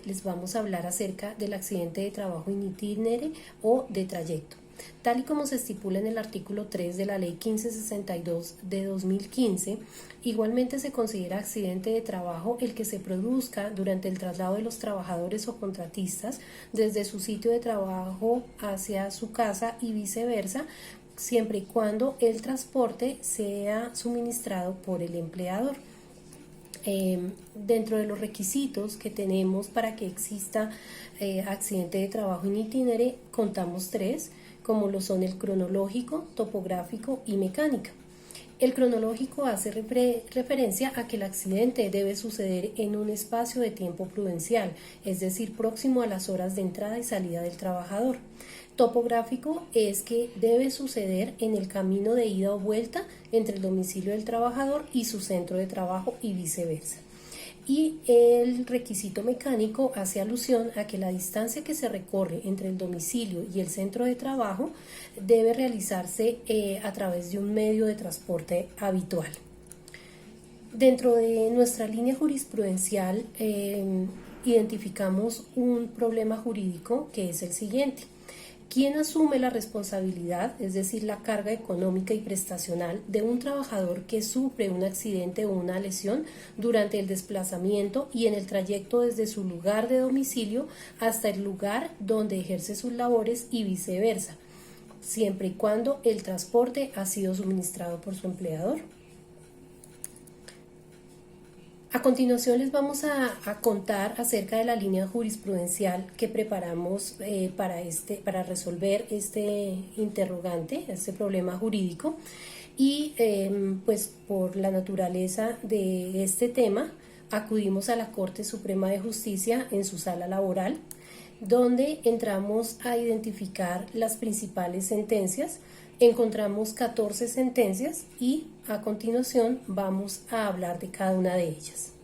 les vamos a hablar acerca del accidente de trabajo in itinere o de trayecto. Tal y como se estipula en el artículo 3 de la Ley 1562 de 2015, igualmente se considera accidente de trabajo el que se produzca durante el traslado de los trabajadores o contratistas desde su sitio de trabajo hacia su casa y viceversa, siempre y cuando el transporte sea suministrado por el empleador. Dentro de los requisitos que tenemos para que exista accidente de trabajo in itinere, contamos tres, como lo son el cronológico, topográfico y mecánica. El cronológico hace referencia a que el accidente debe suceder en un espacio de tiempo prudencial, es decir, próximo a las horas de entrada y salida del trabajador. Topográfico es que debe suceder en el camino de ida o vuelta entre el domicilio del trabajador y su centro de trabajo y viceversa. Y el requisito mecánico hace alusión a que la distancia que se recorre entre el domicilio y el centro de trabajo debe realizarse a través de un medio de transporte habitual. Dentro de nuestra línea jurisprudencial identificamos un problema jurídico que es el siguiente. ¿Quién asume la responsabilidad, es decir, la carga económica y prestacional de un trabajador que sufre un accidente o una lesión durante el desplazamiento y en el trayecto desde su lugar de domicilio hasta el lugar donde ejerce sus labores y viceversa, siempre y cuando el transporte ha sido suministrado por su empleador? A continuación les vamos a contar acerca de la línea jurisprudencial que preparamos para resolver este interrogante, este problema jurídico, y pues por la naturaleza de este tema acudimos a la Corte Suprema de Justicia en su sala laboral, donde entramos a identificar las principales sentencias. Encontramos 14 sentencias y a continuación vamos a hablar de cada una de ellas.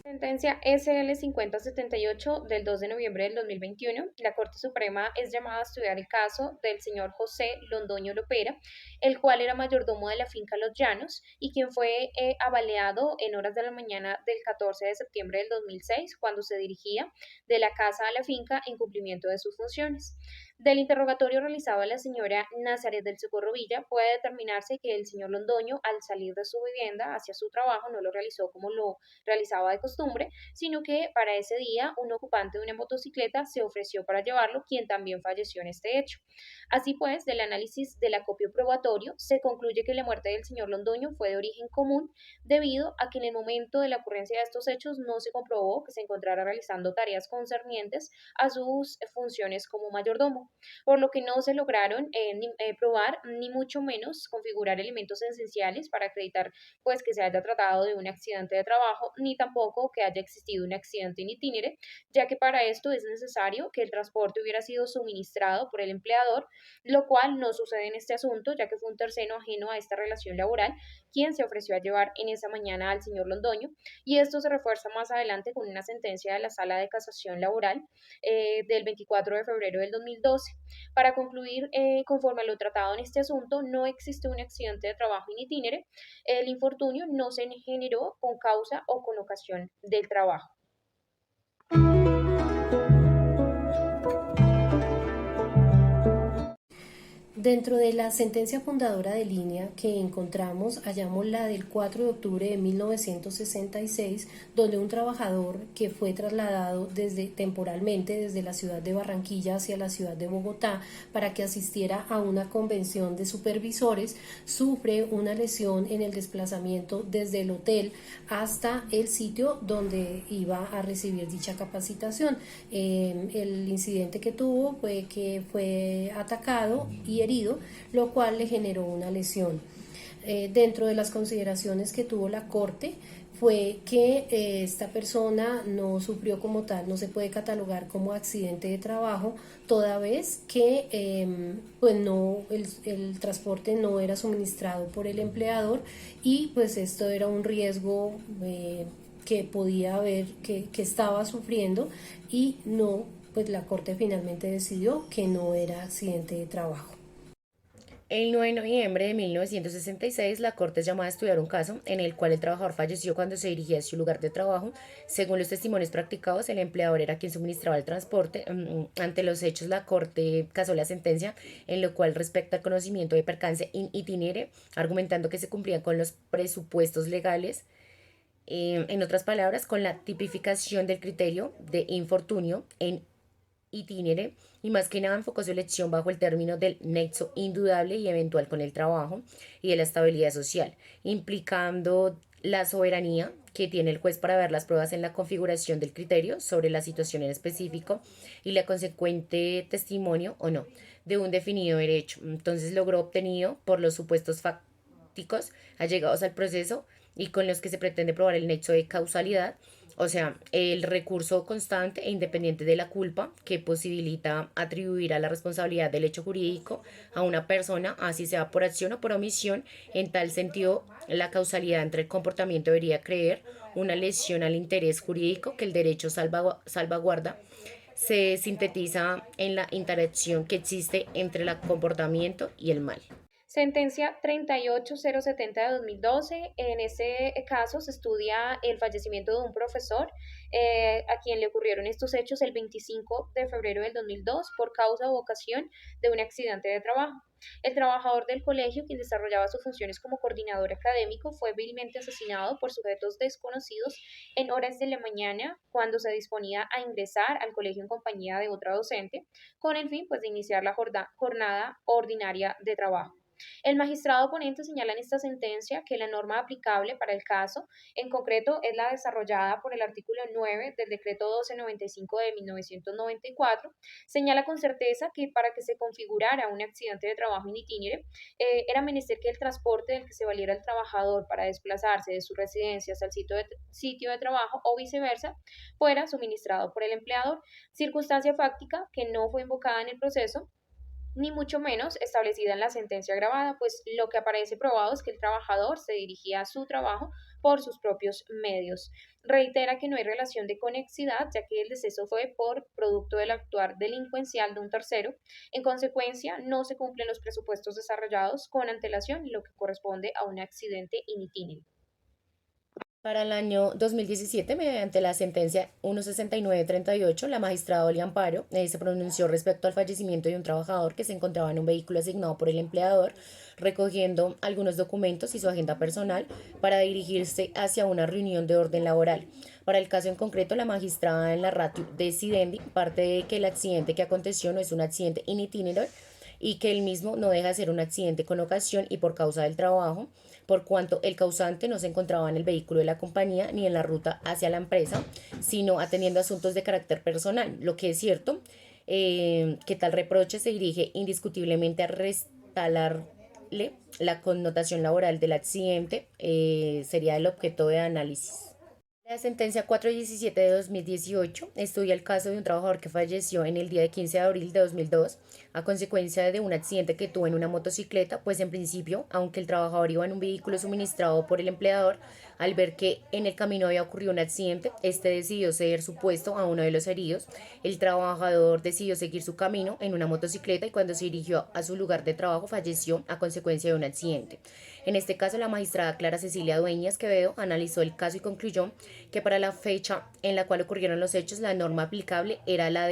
Sentencia SL 5078 del 2 de noviembre del 2021, la Corte Suprema es llamada a estudiar el caso del señor José Londoño Lopera, el cual era mayordomo de la finca Los Llanos y quien fue abaleado en horas de la mañana del 14 de septiembre del 2006 cuando se dirigía de la casa a la finca en cumplimiento de sus funciones. Del interrogatorio realizado a la señora Nazaret del Socorro Villa puede determinarse que el señor Londoño al salir de su vivienda hacia su trabajo no lo realizó como lo realizaba de costumbre, sino que para ese día un ocupante de una motocicleta se ofreció para llevarlo, quien también falleció en este hecho. Así pues, del análisis del acopio probatorio, se concluye que la muerte del señor Londoño fue de origen común, debido a que en el momento de la ocurrencia de estos hechos no se comprobó que se encontrara realizando tareas concernientes a sus funciones como mayordomo, por lo que no se lograron probar ni mucho menos configurar elementos esenciales para acreditar pues que se haya tratado de un accidente de trabajo, ni tampoco que haya existido un accidente in itinere, ya que para esto es necesario que el transporte hubiera sido suministrado por el empleador, lo cual no sucede en este asunto, ya que fue un tercero ajeno a esta relación laboral quien se ofreció a llevar en esa mañana al señor Londoño, y esto se refuerza más adelante con una sentencia de la Sala de Casación Laboral del 24 de febrero del 2012. Para concluir, conforme a lo tratado en este asunto, no existe un accidente de trabajo in itinere, el infortunio no se generó con causa o con ocasión del trabajo. Dentro de la sentencia fundadora de línea que encontramos, hallamos la del 4 de octubre de 1966, donde un trabajador que fue trasladado temporalmente desde la ciudad de Barranquilla hacia la ciudad de Bogotá para que asistiera a una convención de supervisores, sufre una lesión en el desplazamiento desde el hotel hasta el sitio donde iba a recibir dicha capacitación. El incidente que tuvo fue que fue atacado y herido, lo cual le generó una lesión. Dentro de las consideraciones que tuvo la Corte fue que esta persona no sufrió como tal, no se puede catalogar como accidente de trabajo, toda vez que pues no, el transporte no era suministrado por el empleador y pues esto era un riesgo que podía haber, que estaba sufriendo y no, pues la Corte finalmente decidió que no era accidente de trabajo. El 9 de noviembre de 1966, la Corte es llamada a estudiar un caso en el cual el trabajador falleció cuando se dirigía a su lugar de trabajo. Según los testimonios practicados, el empleador era quien suministraba el transporte. Ante los hechos, la Corte casó la sentencia en lo cual respecta al conocimiento de percance in itinere, argumentando que se cumplían con los presupuestos legales, en otras palabras, con la tipificación del criterio de infortunio en itinere, y más que nada enfocó su elección bajo el término del nexo indudable y eventual con el trabajo y de la estabilidad social, implicando la soberanía que tiene el juez para ver las pruebas en la configuración del criterio sobre la situación en específico y la consecuente testimonio o no de un definido derecho. Entonces logró obtenido por los supuestos fácticos allegados al proceso y con los que se pretende probar el nexo de causalidad, o sea, el recurso constante e independiente de la culpa que posibilita atribuir a la responsabilidad del hecho jurídico a una persona, así sea por acción o por omisión. En tal sentido, la causalidad entre el comportamiento debería creer una lesión al interés jurídico que el derecho salvaguarda. Se sintetiza en la interacción que existe entre el comportamiento y el mal. Sentencia 38070 de 2012. En ese caso se estudia el fallecimiento de un profesor a quien le ocurrieron estos hechos el 25 de febrero del 2002 por causa o ocasión de un accidente de trabajo. El trabajador del colegio, quien desarrollaba sus funciones como coordinador académico, fue vilmente asesinado por sujetos desconocidos en horas de la mañana cuando se disponía a ingresar al colegio en compañía de otra docente, con el fin pues, de iniciar la jornada ordinaria de trabajo. El magistrado ponente señala en esta sentencia que la norma aplicable para el caso, en concreto, es la desarrollada por el artículo 9 del decreto 1295 de 1994, señala con certeza que para que se configurara un accidente de trabajo in itinere, era menester que el transporte del que se valiera el trabajador para desplazarse de su residencia hasta el sitio de trabajo o viceversa, fuera suministrado por el empleador, circunstancia fáctica que no fue invocada en el proceso ni mucho menos establecida en la sentencia grabada, pues lo que aparece probado es que el trabajador se dirigía a su trabajo por sus propios medios. Reitera que no hay relación de conexidad, ya que el deceso fue por producto del actuar delincuencial de un tercero. En consecuencia, no se cumplen los presupuestos desarrollados con antelación, lo que corresponde a un accidente in itinere. Para el año 2017, mediante la sentencia 16938, la magistrada Oli Amparo se pronunció respecto al fallecimiento de un trabajador que se encontraba en un vehículo asignado por el empleador, recogiendo algunos documentos y su agenda personal para dirigirse hacia una reunión de orden laboral. Para el caso en concreto, la magistrada en la ratio decidendi parte de que el accidente que aconteció no es un accidente in itinere y que el mismo no deja de ser un accidente con ocasión y por causa del trabajo, por cuanto el causante no se encontraba en el vehículo de la compañía ni en la ruta hacia la empresa, sino atendiendo asuntos de carácter personal, lo que es cierto, que tal reproche se dirige indiscutiblemente a restalarle la connotación laboral del accidente, sería el objeto de análisis. La sentencia 417 de 2018 estudia el caso de un trabajador que falleció en el día de 15 de abril de 2002 a consecuencia de un accidente que tuvo en una motocicleta, pues en principio, aunque el trabajador iba en un vehículo suministrado por el empleador, al ver que en el camino había ocurrido un accidente, este decidió ceder su puesto a uno de los heridos. El trabajador decidió seguir su camino en una motocicleta y cuando se dirigió a su lugar de trabajo falleció a consecuencia de un accidente. En este caso, la magistrada Clara Cecilia Dueñas Quevedo analizó el caso y concluyó que para la fecha en la cual ocurrieron los hechos, la norma aplicable era la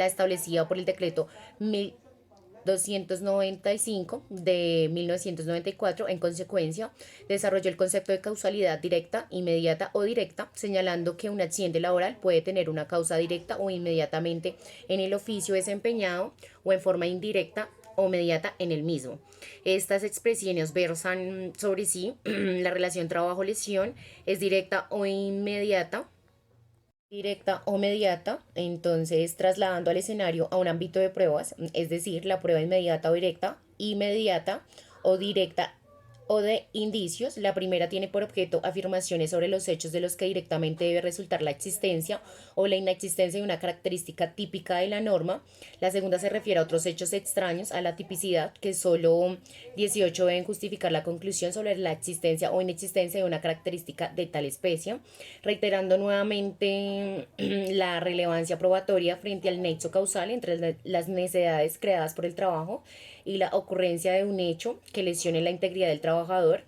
establecida por el decreto 295 de 1994. En consecuencia, desarrolló el concepto de causalidad directa, inmediata o directa, señalando que un accidente laboral puede tener una causa directa o inmediatamente en el oficio desempeñado o en forma indirecta o inmediata en el mismo. Estas expresiones versan sobre sí. La relación trabajo-lesión es directa o mediata, entonces trasladando al escenario a un ámbito de pruebas, es decir, la prueba inmediata o directa, inmediata o directa o de indicios. La primera tiene por objeto afirmaciones sobre los hechos de los que directamente debe resultar la existencia o la inexistencia de una característica típica de la norma. La segunda se refiere a otros hechos extraños a la tipicidad, que solo 18 deben justificar la conclusión sobre la existencia o inexistencia de una característica de tal especie, reiterando nuevamente la relevancia probatoria frente al nexo causal entre las necesidades creadas por el trabajo y la ocurrencia de un hecho que lesione la integridad del trabajador.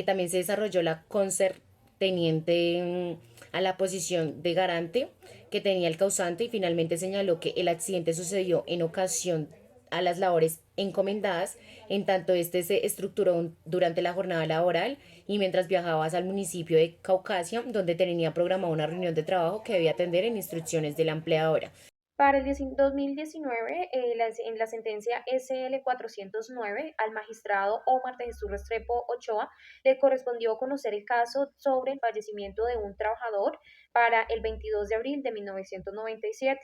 También se desarrolló la concerniente a la posición de garante que tenía el causante y finalmente señaló que el accidente sucedió en ocasión a las labores encomendadas, en tanto este se estructuró durante la jornada laboral y mientras viajabas al municipio de Caucasia, donde tenía programada una reunión de trabajo que debía atender en instrucciones de la empleadora. Para el 2019, en la sentencia SL 409, al magistrado Omar de Jesús Restrepo Ochoa le correspondió conocer el caso sobre el fallecimiento de un trabajador para el 22 de abril de 1997.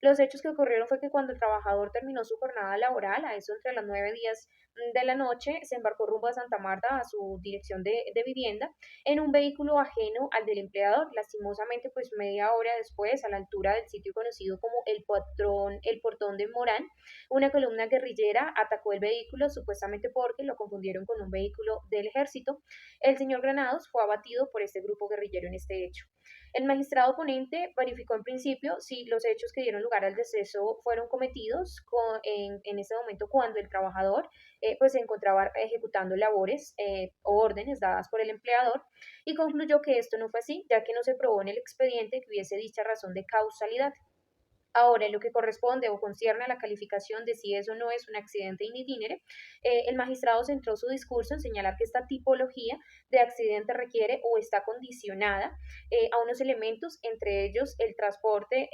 Los hechos que ocurrieron fue que cuando el trabajador terminó su jornada laboral, a eso entre las 9:10 de la noche, se embarcó rumbo a Santa Marta, a su dirección de vivienda, en un vehículo ajeno al del empleador. Lastimosamente, pues media hora después, a la altura del sitio conocido como el Portón de Morán, una columna guerrillera atacó el vehículo, supuestamente porque lo confundieron con un vehículo del ejército. El señor Granados fue abatido por este grupo guerrillero en este hecho. El magistrado ponente verificó en principio si los hechos que dieron lugar al deceso fueron cometidos en ese momento cuando el trabajador pues se encontraba ejecutando labores o órdenes dadas por el empleador y concluyó que esto no fue así, ya que no se probó en el expediente que hubiese dicha razón de causalidad. Ahora, en lo que corresponde o concierne a la calificación de si eso no es un accidente in itinere, el magistrado centró su discurso en señalar que esta tipología de accidente requiere o está condicionada a unos elementos, entre ellos que el transporte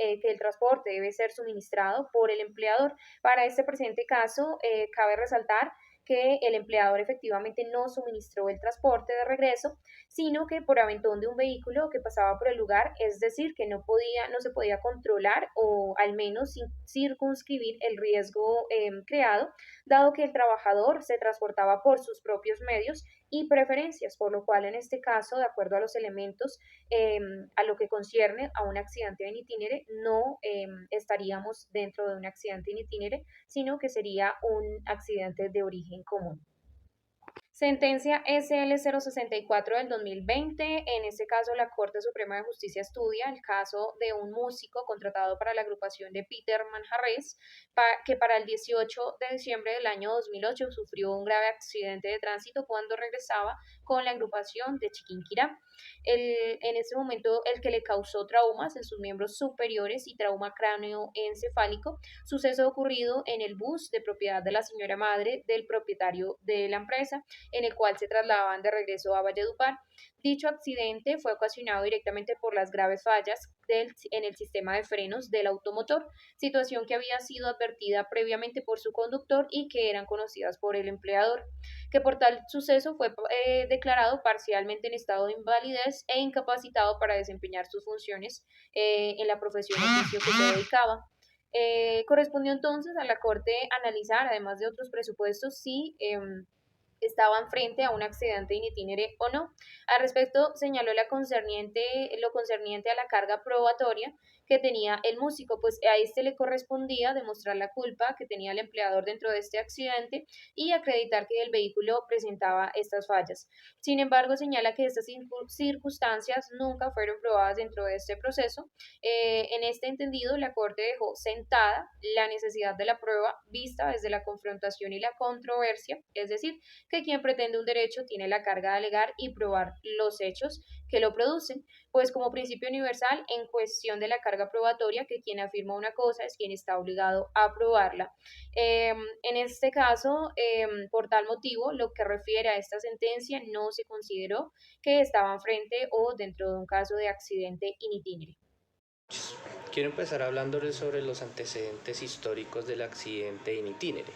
debe ser suministrado por el empleador. Para este presente caso, cabe resaltar que el empleador efectivamente no suministró el transporte de regreso, sino que por aventón de un vehículo que pasaba por el lugar, es decir, que no se podía controlar o al menos circunscribir el riesgo creado, dado que el trabajador se transportaba por sus propios medios y preferencias, por lo cual en este caso, de acuerdo a los elementos, a lo que concierne a un accidente in itinere, no estaríamos dentro de un accidente in itinere, sino que sería un accidente de origen común. Sentencia SL 064 del 2020. En este caso, la Corte Suprema de Justicia estudia el caso de un músico contratado para la agrupación de Peter Manjarrés, que para el 18 de diciembre del año 2008 sufrió un grave accidente de tránsito cuando regresaba con la agrupación de Chiquinquirá. En ese momento, el que le causó traumas en sus miembros superiores y trauma cráneoencefálico, suceso ocurrido en el bus de propiedad de la señora madre del propietario de la empresa, en el cual se trasladaban de regreso a Valledupar. Dicho accidente fue ocasionado directamente por las graves fallas en el sistema de frenos del automotor, situación que había sido advertida previamente por su conductor y que eran conocidas por el empleador, que por tal suceso fue declarado parcialmente en estado de invalidez e incapacitado para desempeñar sus funciones en la profesión o oficio que se dedicaba. Correspondió entonces a la Corte analizar, además de otros presupuestos, si estaban frente a un accidente in itinere o no. Al respecto, señaló lo concerniente a la carga probatoria que tenía el músico, pues a este le correspondía demostrar la culpa que tenía el empleador dentro de este accidente y acreditar que el vehículo presentaba estas fallas. Sin embargo, señala que estas circunstancias nunca fueron probadas dentro de este proceso. En este entendido, la Corte dejó sentada la necesidad de la prueba vista desde la confrontación y la controversia, es decir, que quien pretende un derecho tiene la carga de alegar y probar los hechos que lo producen, pues como principio universal en cuestión de la carga probatoria, que quien afirma una cosa es quien está obligado a probarla. En este caso, por tal motivo, lo que refiere a esta sentencia no se consideró que estaban frente o dentro de un caso de accidente in itinere. Quiero empezar hablándoles sobre los antecedentes históricos del accidente in itinere.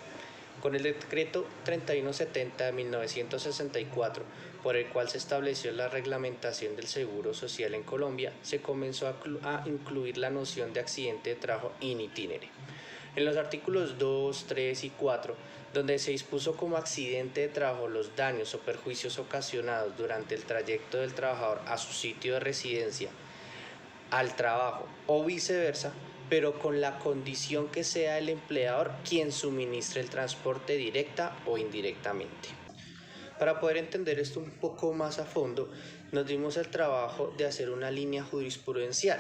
Con el decreto 3170 de 1964, por el cual se estableció la reglamentación del seguro social en Colombia, se comenzó a incluir la noción de accidente de trabajo in itinere. En los artículos 2, 3 y 4, donde se dispuso como accidente de trabajo los daños o perjuicios ocasionados durante el trayecto del trabajador a su sitio de residencia, al trabajo o viceversa, pero con la condición que sea el empleador quien suministre el transporte directa o indirectamente. Para poder entender esto un poco más a fondo, nos dimos el trabajo de hacer una línea jurisprudencial,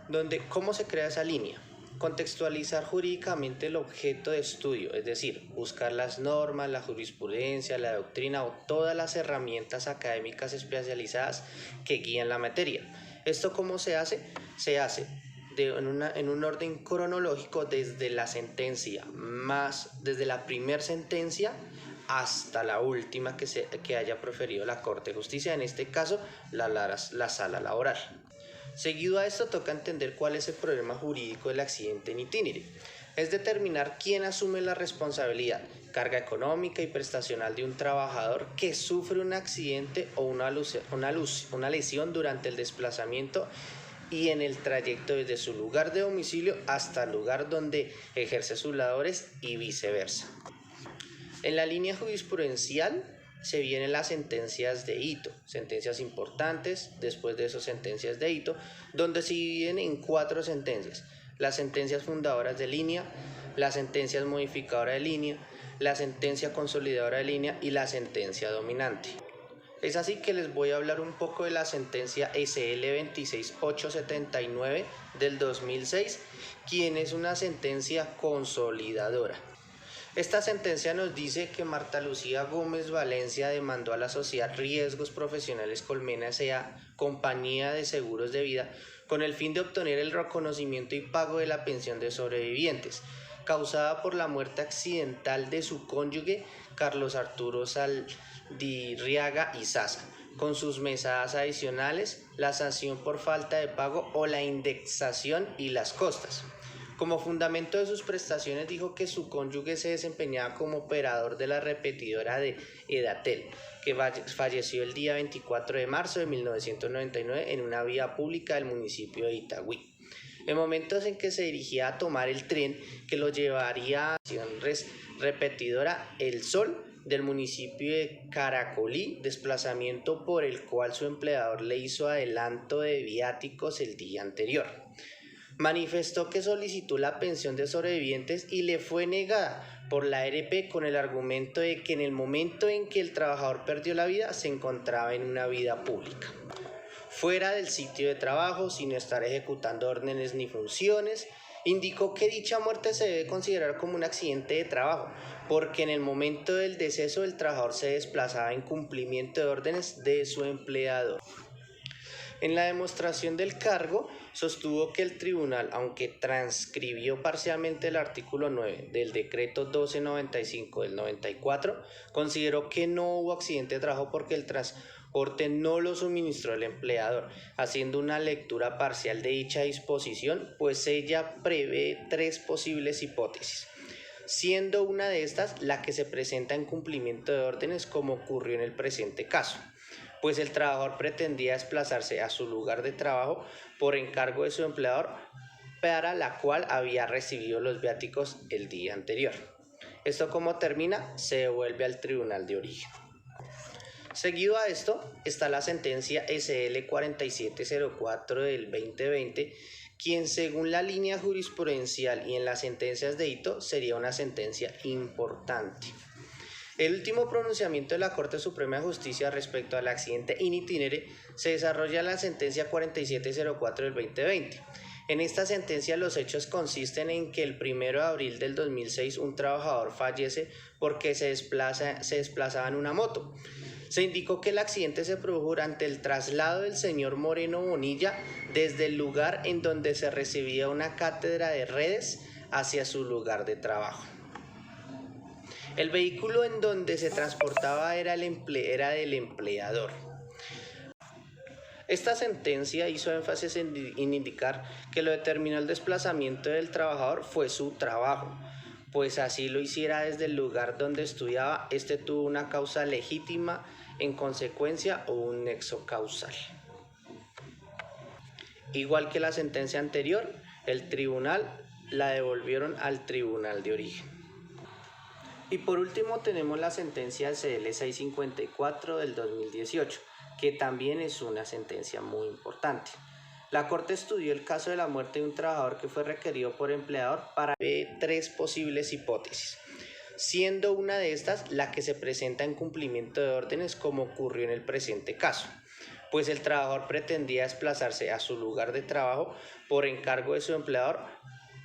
donde ¿cómo se crea esa línea? Contextualizar jurídicamente el objeto de estudio, es decir, buscar las normas, la jurisprudencia, la doctrina o todas las herramientas académicas especializadas que guían la materia. ¿Esto cómo se hace? Se hace en un orden cronológico desde la sentencia, desde la primera sentencia hasta la última que haya proferido la Corte de Justicia, en este caso la sala laboral. Seguido a esto toca entender cuál es el problema jurídico del accidente en itinere. Es determinar quién asume la responsabilidad, carga económica y prestacional de un trabajador que sufre un accidente o una lesión durante el desplazamiento y en el trayecto desde su lugar de domicilio hasta el lugar donde ejerce sus labores y viceversa. En la línea jurisprudencial se vienen las sentencias de hito, sentencias importantes, después de eso sentencias de hito, donde se dividen en 4 sentencias: las sentencias fundadoras de línea, las sentencias modificadoras de línea, la sentencia consolidadora de línea y la sentencia dominante. Es así que les voy a hablar un poco de la sentencia SL 26879 del 2006, quien es una sentencia consolidadora. Esta sentencia nos dice que Marta Lucía Gómez Valencia demandó a la sociedad Riesgos Profesionales Colmena S.A., compañía de seguros de vida, con el fin de obtener el reconocimiento y pago de la pensión de sobrevivientes, causada por la muerte accidental de su cónyuge Carlos Arturo Saldirriaga Izaza, con sus mesadas adicionales, la sanción por falta de pago o la indexación y las costas. Como fundamento de sus prestaciones dijo que su cónyuge se desempeñaba como operador de la repetidora de Edatel, que falleció el día 24 de marzo de 1999 en una vía pública del municipio de Itagüí, en momentos en que se dirigía a tomar el tren que lo llevaría a la repetidora El Sol del municipio de Caracolí, desplazamiento por el cual su empleador le hizo adelanto de viáticos el día anterior. Manifestó que solicitó la pensión de sobrevivientes y le fue negada por la ARP con el argumento de que en el momento en que el trabajador perdió la vida se encontraba en una vida pública, fuera del sitio de trabajo, sin estar ejecutando órdenes ni funciones. Indicó que dicha muerte se debe considerar como un accidente de trabajo, porque en el momento del deceso el trabajador se desplazaba en cumplimiento de órdenes de su empleador. En la demostración del cargo, sostuvo que el tribunal, aunque transcribió parcialmente el artículo 9 del decreto 1295 del 94, consideró que no hubo accidente de trabajo porque el transporte no lo suministró el empleador, haciendo una lectura parcial de dicha disposición, pues ella prevé 3 posibles hipótesis, siendo una de estas la que se presenta en cumplimiento de órdenes, como ocurrió en el presente caso, pues el trabajador pretendía desplazarse a su lugar de trabajo por encargo de su empleador, para la cual había recibido los viáticos el día anterior. ¿Esto cómo termina? Se devuelve al tribunal de origen. Seguido a esto está la sentencia SL 4704 del 2020, quien según la línea jurisprudencial y en las sentencias de hito sería una sentencia importante. El último pronunciamiento de la Corte Suprema de Justicia respecto al accidente in itinere se desarrolla en la sentencia 4704 del 2020. En esta sentencia los hechos consisten en que el 1 de abril del 2006 un trabajador fallece porque se desplazaba en una moto. Se indicó que el accidente se produjo durante el traslado del señor Moreno Bonilla desde el lugar en donde se recibía una cátedra de redes hacia su lugar de trabajo. El vehículo en donde se transportaba era del empleador. Esta sentencia hizo énfasis en indicar que lo determinó el desplazamiento del trabajador fue su trabajo, pues así lo hiciera desde el lugar donde estudiaba, este tuvo una causa legítima en consecuencia o un nexo causal. Igual que la sentencia anterior, el tribunal la devolvieron al tribunal de origen. Y por último tenemos la sentencia CL 654 del 2018, que también es una sentencia muy importante. La Corte estudió el caso de la muerte de un trabajador que fue requerido por empleador para ver 3 posibles hipótesis, siendo una de estas la que se presenta en cumplimiento de órdenes, como ocurrió en el presente caso, pues el trabajador pretendía desplazarse a su lugar de trabajo por encargo de su empleador,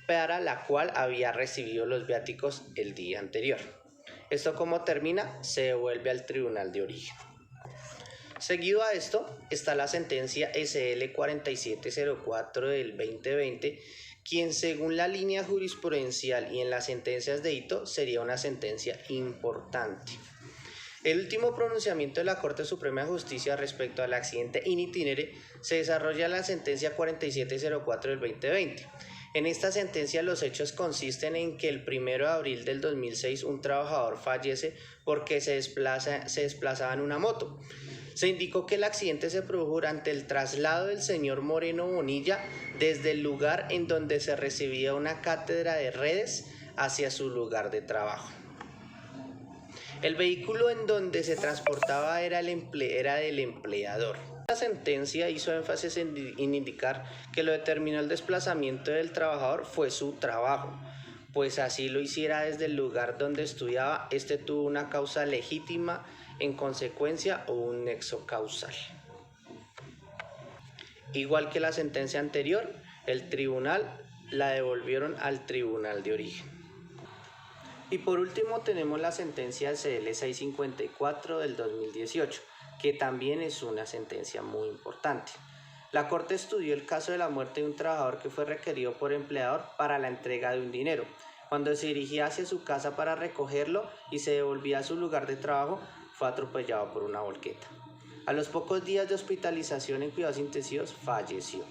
para la cual había recibido los viáticos el día anterior. Esto, como termina, se devuelve al tribunal de origen. Seguido a esto está la sentencia SL 4704 del 2020, quien según la línea jurisprudencial y en las sentencias de hito sería una sentencia importante. El último pronunciamiento de la Corte Suprema de Justicia respecto al accidente in itinere se desarrolla en la sentencia 4704 del 2020. En esta sentencia los hechos consisten en que el 1 de abril del 2006 un trabajador fallece porque se desplazaba en una moto. Se indicó que el accidente se produjo durante el traslado del señor Moreno Bonilla desde el lugar en donde se recibía una cátedra de redes hacia su lugar de trabajo. El vehículo en donde se transportaba era del empleador. La sentencia hizo énfasis en indicar que lo determinó el desplazamiento del trabajador fue su trabajo, pues así lo hiciera desde el lugar donde estudiaba, este tuvo una causa legítima en consecuencia o un nexo causal. Igual que la sentencia anterior, el tribunal la devolvieron al tribunal de origen. Y por último tenemos la sentencia CL 654 del 2018, que también es una sentencia muy importante. La Corte estudió el caso de la muerte de un trabajador que fue requerido por empleador para la entrega de un dinero. Cuando se dirigía hacia su casa para recogerlo y se devolvía a su lugar de trabajo, fue atropellado por una volqueta. A los pocos días de hospitalización en cuidados intensivos, falleció.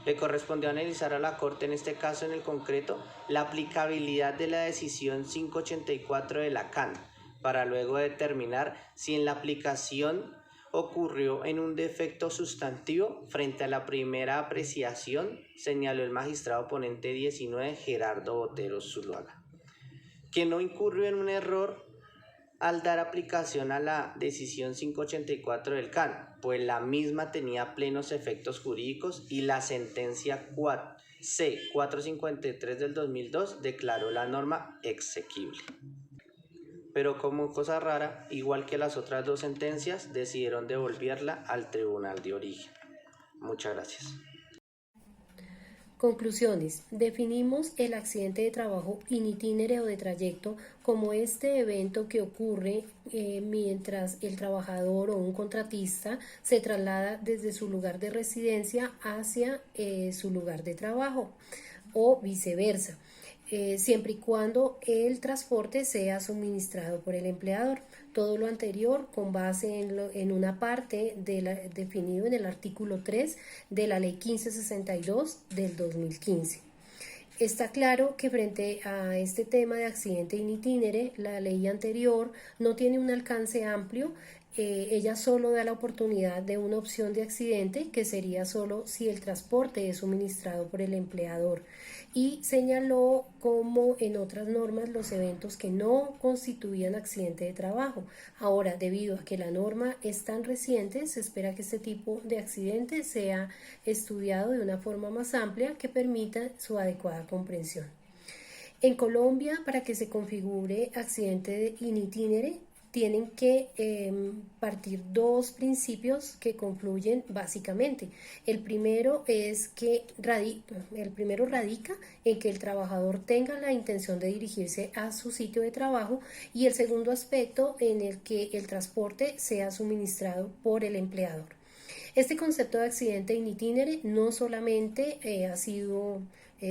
Le correspondió analizar a la Corte, en este caso en el concreto, la aplicabilidad de la decisión 584 de la CAN, para luego determinar si en la aplicación ocurrió en un defecto sustantivo. Frente a la primera apreciación, señaló el magistrado ponente 19 Gerardo Botero Zuluaga, que no incurrió en un error al dar aplicación a la decisión 584 del CAN, pues la misma tenía plenos efectos jurídicos y la sentencia C453 del 2002 declaró la norma exequible. Pero como cosa rara, igual que las otras dos sentencias, decidieron devolverla al tribunal de origen. Muchas gracias. Conclusiones. Definimos el accidente de trabajo in itinere o de trayecto como este evento que ocurre mientras el trabajador o un contratista se traslada desde su lugar de residencia hacia su lugar de trabajo o viceversa, siempre y cuando el transporte sea suministrado por el empleador. Todo lo anterior con base en una parte definido en el artículo 3 de la Ley 1562 del 2015. Está claro que frente a este tema de accidente in itinere, la ley anterior no tiene un alcance amplio. Ella solo da la oportunidad de una opción de accidente, que sería solo si el transporte es suministrado por el empleador, y señaló como en otras normas los eventos que no constituían accidente de trabajo. Ahora, debido a que la norma es tan reciente, se espera que este tipo de accidente sea estudiado de una forma más amplia que permita su adecuada comprensión. En Colombia, para que se configure accidente in itinere, tienen que partir dos principios que confluyen básicamente. El primero radica en que el trabajador tenga la intención de dirigirse a su sitio de trabajo, y el segundo aspecto en el que el transporte sea suministrado por el empleador. Este concepto de accidente in itinere no solamente ha sido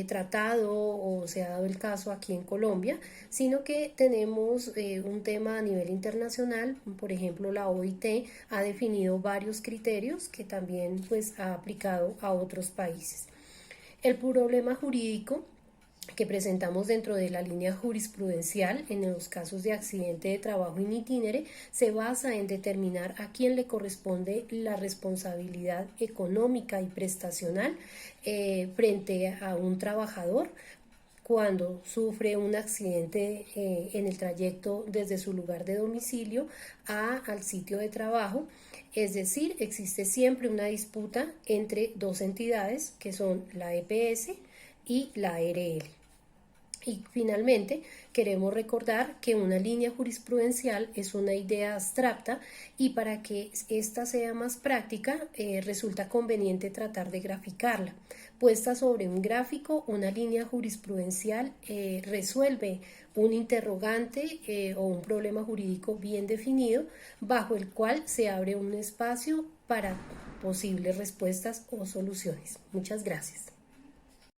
tratado o se ha dado el caso aquí en Colombia, sino que tenemos un tema a nivel internacional. Por ejemplo, la OIT ha definido varios criterios que también ha aplicado a otros países. El problema jurídico que presentamos dentro de la línea jurisprudencial en los casos de accidente de trabajo in itinere se basa en determinar a quién le corresponde la responsabilidad económica y prestacional frente a un trabajador cuando sufre un accidente en el trayecto desde su lugar de domicilio al sitio de trabajo. Es decir, existe siempre una disputa entre dos entidades que son la EPS y la ARL. Y finalmente, queremos recordar que una línea jurisprudencial es una idea abstracta, y para que ésta sea más práctica resulta conveniente tratar de graficarla. puesta sobre un gráfico, una línea jurisprudencial resuelve un interrogante o un problema jurídico bien definido, bajo el cual se abre un espacio para posibles respuestas o soluciones. Muchas gracias.